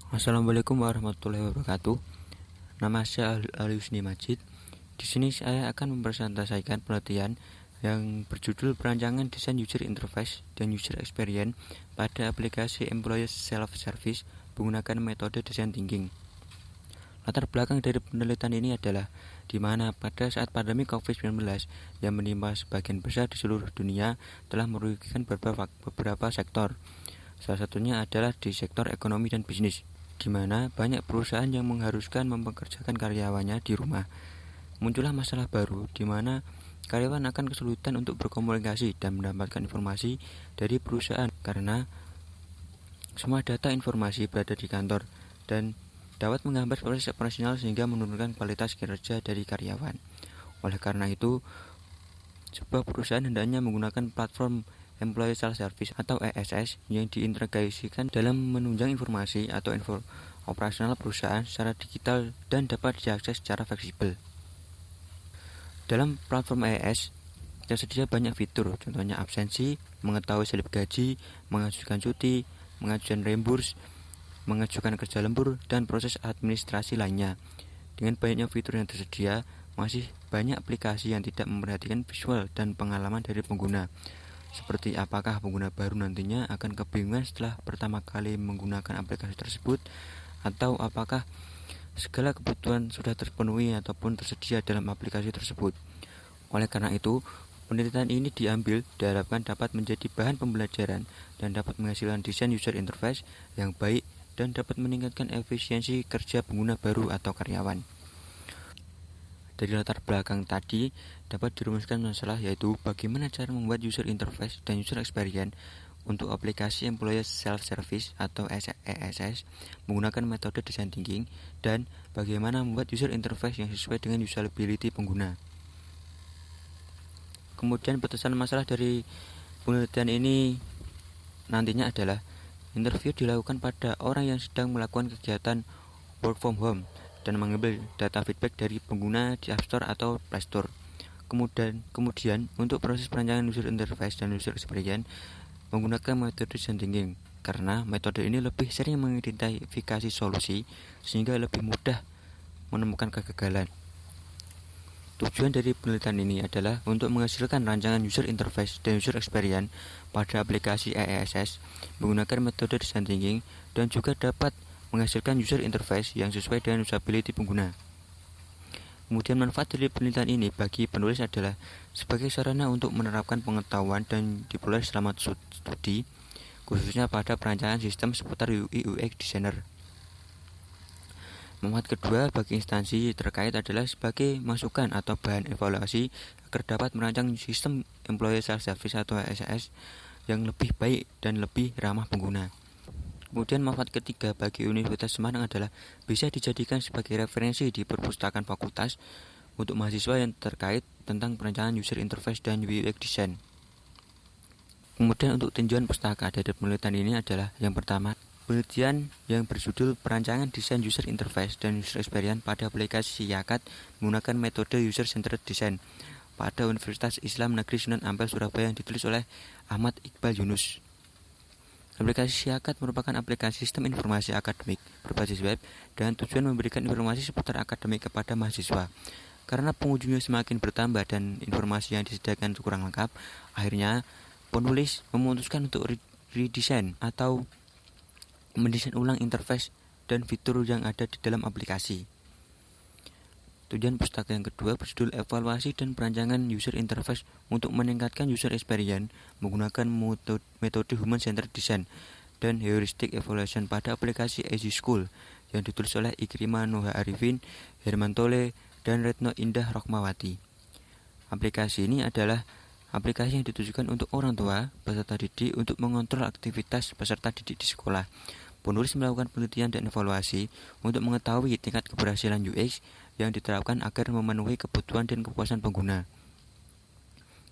Assalamualaikum warahmatullahi wabarakatuh. Nama saya Ali Husni Majid. Di sini saya akan mempresentasikan penelitian yang berjudul Perancangan Desain User Interface dan User Experience pada aplikasi Employee Self-Service menggunakan metode Design Thinking. Latar belakang dari penelitian ini adalah di mana pada saat pandemi COVID-19 yang menimpa sebagian besar di seluruh dunia telah merugikan beberapa sektor. Salah satunya adalah di sektor ekonomi dan bisnis, di mana banyak perusahaan yang mengharuskan mempekerjakan karyawannya di rumah. Muncullah masalah baru di mana karyawan akan kesulitan untuk berkomunikasi dan mendapatkan informasi dari perusahaan karena semua data informasi berada di kantor dan dapat menghambat proses operasional sehingga menurunkan kualitas kinerja dari karyawan. Oleh karena itu, sebuah perusahaan hendaknya menggunakan platform Employee Self-Service atau ESS yang diintegrasikan dalam menunjang informasi atau info operasional perusahaan secara digital dan dapat diakses secara fleksibel. Dalam platform ESS tersedia banyak fitur, contohnya absensi, mengetahui slip gaji, mengajukan cuti, mengajukan reimburse, mengajukan kerja lembur, dan proses administrasi lainnya. Dengan banyaknya fitur yang tersedia, masih banyak aplikasi yang tidak memperhatikan visual dan pengalaman dari pengguna. Seperti apakah pengguna baru nantinya akan kebingungan setelah pertama kali menggunakan aplikasi tersebut, atau apakah segala kebutuhan sudah terpenuhi ataupun tersedia dalam aplikasi tersebut. Oleh karena itu, penelitian ini diharapkan dapat menjadi bahan pembelajaran dan dapat menghasilkan desain user interface yang baik dan dapat meningkatkan efisiensi kerja pengguna baru atau karyawan. Dari latar belakang tadi dapat dirumuskan masalah, yaitu bagaimana cara membuat user interface dan user experience untuk aplikasi Employee Self-Service atau ESS menggunakan metode Design Thinking, dan bagaimana membuat user interface yang sesuai dengan usability pengguna. Kemudian batasan masalah dari penelitian ini nantinya adalah interview dilakukan pada orang yang sedang melakukan kegiatan work from home dan mengambil data feedback dari pengguna di App Store atau Play Store. Kemudian untuk proses perancangan user interface dan user experience menggunakan metode Design Thinking, karena metode ini lebih sering mengidentifikasi solusi sehingga lebih mudah menemukan kegagalan. Tujuan dari penelitian ini adalah untuk menghasilkan rancangan user interface dan user experience pada aplikasi ESS menggunakan metode Design Thinking dan juga dapat menghasilkan user interface yang sesuai dengan usability pengguna. Kemudian manfaat dari penelitian ini bagi penulis adalah sebagai sarana untuk menerapkan pengetahuan dan diperoleh selama studi, khususnya pada perancangan sistem seputar UI UX designer. Manfaat kedua bagi instansi terkait adalah sebagai masukan atau bahan evaluasi agar dapat merancang sistem Employee Self-Service atau ESS yang lebih baik dan lebih ramah pengguna. Kemudian manfaat ketiga bagi Universitas Semarang adalah bisa dijadikan sebagai referensi di perpustakaan fakultas untuk mahasiswa yang terkait tentang perancangan user interface dan UI UX design. Kemudian untuk tinjauan pustaka dari penelitian ini adalah yang pertama, penelitian yang berjudul Perancangan Desain User Interface dan User Experience pada aplikasi Yakat menggunakan metode User Centered Design pada Universitas Islam Negeri Sunan Ampel Surabaya yang ditulis oleh Ahmad Iqbal Yunus. Aplikasi Yakat merupakan aplikasi sistem informasi akademik berbasis web dengan tujuan memberikan informasi seputar akademik kepada mahasiswa. Karena pengunjungnya semakin bertambah dan informasi yang disediakan kurang lengkap, akhirnya penulis memutuskan untuk redesign atau mendesain ulang interface dan fitur yang ada di dalam aplikasi. Tujuan pustaka yang kedua berjudul Evaluasi dan Perancangan User Interface untuk meningkatkan user experience menggunakan metode Human Centered Design dan Heuristic Evaluation pada aplikasi Easy School yang ditulis oleh Ikrimah Noha Arifin, Herman Tole, dan Retno Indah Rohmawati. Aplikasi ini adalah aplikasi yang ditujukan untuk orang tua peserta didik untuk mengontrol aktivitas peserta didik di sekolah. Penulis melakukan penelitian dan evaluasi untuk mengetahui tingkat keberhasilan UX yang diterapkan agar memenuhi kebutuhan dan kepuasan pengguna.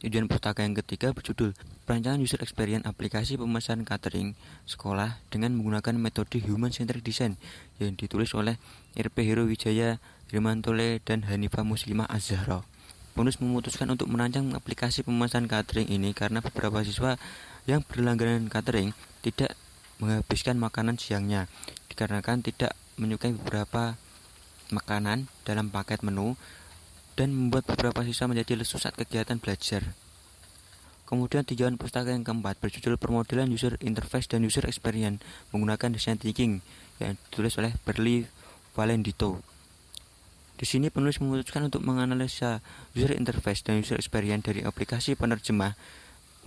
Tujuan pustaka yang ketiga berjudul Perancangan User Experience Aplikasi Pemesanan Catering Sekolah dengan menggunakan metode Human Centered Design yang ditulis oleh RP Hero Wijaya, Herman Tole, dan Hanifah Muslimah Az-Zahra. Penulis memutuskan untuk merancang aplikasi pemesanan catering ini karena beberapa siswa yang berlangganan catering tidak menghabiskan makanan siangnya dikarenakan tidak menyukai beberapa makanan dalam paket menu dan membuat beberapa siswa menjadi lesu saat kegiatan belajar. Kemudian tinjauan pustaka yang keempat berjudul Permodelan User Interface dan User Experience menggunakan Design Thinking yang ditulis oleh Berli Valendito. Di sini penulis memutuskan untuk menganalisa user interface dan user experience dari aplikasi penerjemah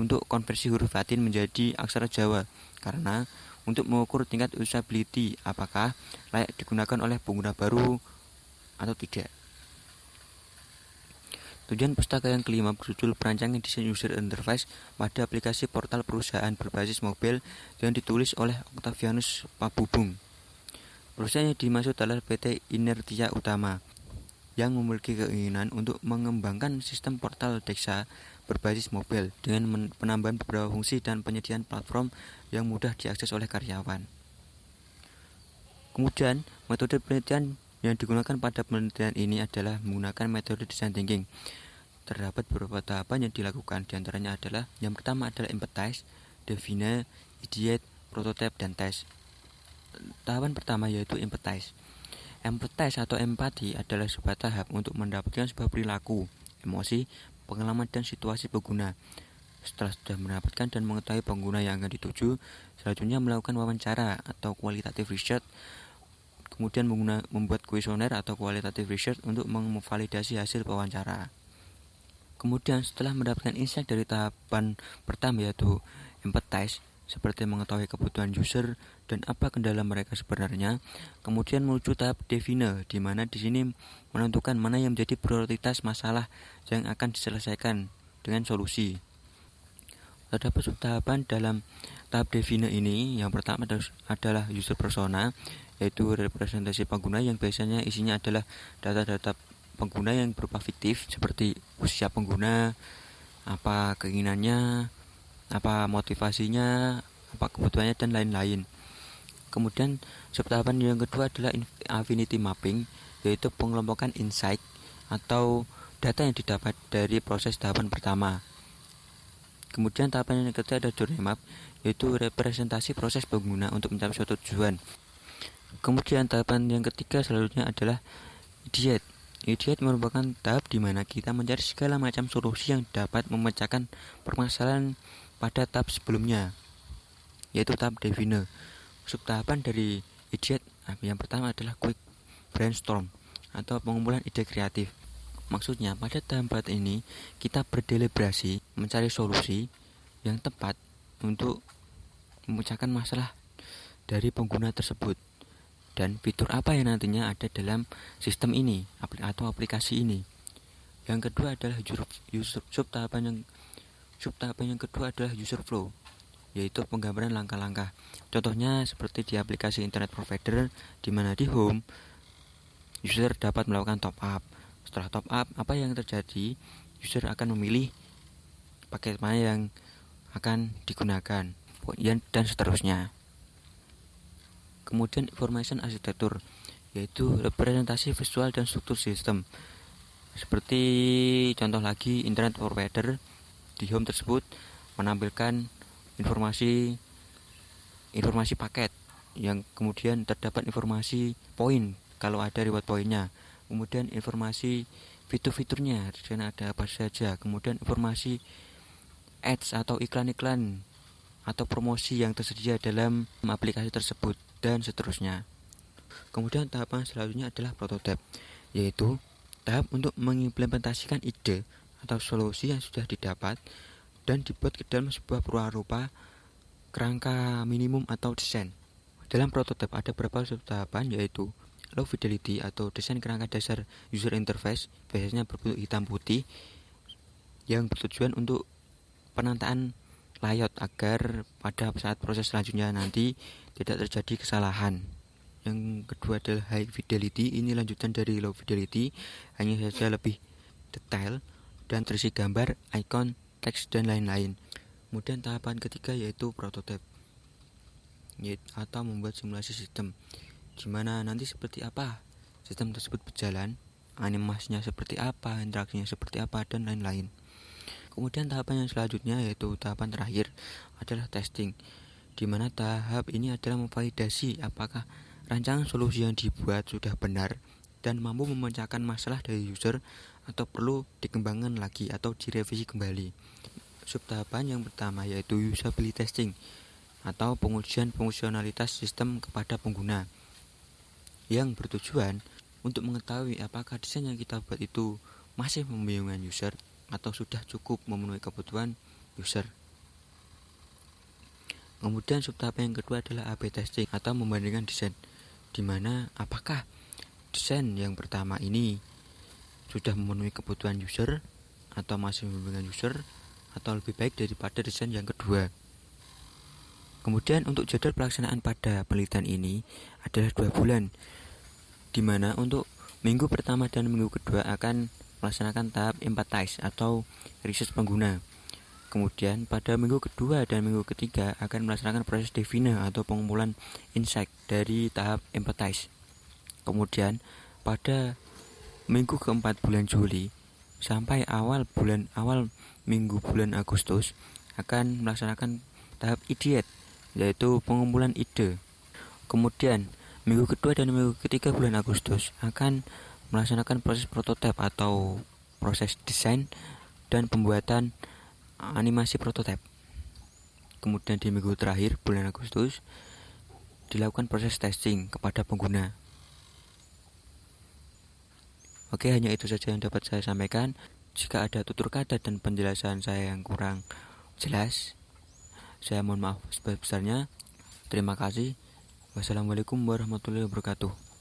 untuk konversi huruf Latin menjadi aksara Jawa karena untuk mengukur tingkat usability apakah layak digunakan oleh pengguna baru atau tidak. Tujuan pustaka yang kelima berjudul Perancangan Desain User Interface pada aplikasi portal perusahaan berbasis mobil yang ditulis oleh Octavianus Pabubung. Perusahaan yang dimaksud adalah PT Inertia Utama yang memiliki keinginan untuk mengembangkan sistem portal Dexa berbasis mobil dengan penambahan beberapa fungsi dan penyediaan platform yang mudah diakses oleh karyawan. Kemudian, metode penelitian yang digunakan pada penelitian ini adalah menggunakan metode design thinking. Terdapat beberapa tahapan yang dilakukan, diantaranya adalah yang pertama adalah empathize, define, ideate, prototype, dan test. Tahapan pertama yaitu empathize. Empathize atau empati adalah sebuah tahap untuk mendapatkan sebuah perilaku, emosi, pengalaman, dan situasi pengguna. Setelah sudah mendapatkan dan mengetahui pengguna yang akan dituju, selanjutnya melakukan wawancara atau qualitative research. Kemudian membuat kuesioner atau qualitative research untuk memvalidasi hasil wawancara. Kemudian setelah mendapatkan insight dari tahapan pertama yaitu empathize, seperti mengetahui kebutuhan user dan apa kendala mereka sebenarnya, kemudian menuju tahap define, di mana di sini menentukan mana yang menjadi prioritas masalah yang akan diselesaikan dengan solusi. Terdapat subtahapan dalam tahap define ini. Yang pertama adalah user persona, yaitu representasi pengguna yang biasanya isinya adalah data-data pengguna yang berupa fiktif seperti usia pengguna, apa keinginannya, apa motivasinya, apa kebutuhannya, dan lain-lain. Kemudian subtahapan yang kedua adalah affinity mapping, yaitu pengelompokan insight atau data yang didapat dari proses tahapan pertama. Kemudian tahapan yang ketiga ada journey map, yaitu representasi proses pengguna untuk mencapai suatu tujuan. Kemudian tahapan yang ketiga selanjutnya adalah ideate. Ideate merupakan tahap di mana kita mencari segala macam solusi yang dapat memecahkan permasalahan pada tahap sebelumnya, yaitu tahap define. Subtahapan dari ideate yang pertama adalah quick brainstorm atau pengumpulan ide kreatif. Maksudnya pada tahap ini kita berdeliberasi mencari solusi yang tepat untuk memecahkan masalah dari pengguna tersebut dan fitur apa yang nantinya ada dalam sistem ini atau aplikasi ini. Yang kedua adalah subtahapan yang kedua adalah user flow, yaitu penggambaran langkah-langkah. Contohnya seperti di aplikasi internet provider, di mana di home user dapat melakukan top up. Setelah top up, apa yang terjadi? User akan memilih paket mana yang akan digunakan, dan seterusnya. Kemudian information architecture, yaitu representasi visual dan struktur sistem. Seperti contoh lagi internet provider, di home tersebut menampilkan informasi paket yang kemudian terdapat informasi poin kalau ada reward poinnya. Kemudian informasi fitur-fiturnya, di sana ada apa saja. Kemudian informasi ads atau iklan-iklan atau promosi yang tersedia dalam aplikasi tersebut, dan seterusnya. Kemudian tahapan selanjutnya adalah prototype, yaitu tahap untuk mengimplementasikan ide atau solusi yang sudah didapat dan dibuat ke dalam sebuah prarupa kerangka minimum atau desain. Dalam prototype ada beberapa subtahapan, yaitu low fidelity atau desain kerangka dasar user interface, biasanya berbentuk hitam putih yang bertujuan untuk penataan layout agar pada saat proses selanjutnya nanti tidak terjadi kesalahan. Yang kedua adalah high fidelity, ini lanjutan dari low fidelity, hanya saja lebih detail dan terisi gambar, icon, teks, dan lain-lain. Kemudian tahapan ketiga yaitu prototype, atau membuat simulasi sistem, di mana nanti seperti apa sistem tersebut berjalan, animasinya seperti apa, interaksinya seperti apa, dan lain-lain. Kemudian tahapan yang selanjutnya yaitu tahapan terakhir adalah testing, di mana tahap ini adalah memvalidasi apakah rancangan solusi yang dibuat sudah benar dan mampu memecahkan masalah dari user atau perlu dikembangkan lagi atau direvisi kembali. Subtahapan yang pertama yaitu usability testing atau pengujian fungsionalitas sistem kepada pengguna, yang bertujuan untuk mengetahui apakah desain yang kita buat itu masih membingungkan user atau sudah cukup memenuhi kebutuhan user. Kemudian subtahap yang kedua adalah A/B testing atau membandingkan desain, di mana apakah desain yang pertama ini sudah memenuhi kebutuhan user atau masih membingungkan user atau lebih baik daripada desain yang kedua. Kemudian untuk jadwal pelaksanaan pada penelitian ini adalah 2 bulan, di mana untuk minggu pertama dan minggu kedua akan melaksanakan tahap empathize atau riset pengguna. Kemudian pada minggu kedua dan minggu ketiga akan melaksanakan proses define atau pengumpulan insight dari tahap empathize. Kemudian pada minggu keempat bulan Juli sampai awal minggu bulan Agustus akan melaksanakan tahap ideate, yaitu pengumpulan ide. Kemudian minggu kedua dan minggu ketiga bulan Agustus akan melaksanakan proses prototipe atau proses desain dan pembuatan animasi prototipe. Kemudian di minggu terakhir bulan Agustus dilakukan proses testing kepada pengguna. Oke, hanya itu saja yang dapat saya sampaikan. Jika ada tutur kata dan penjelasan saya yang kurang jelas, saya mohon maaf sebesar-besarnya. Terima kasih. Wassalamualaikum warahmatullahi wabarakatuh.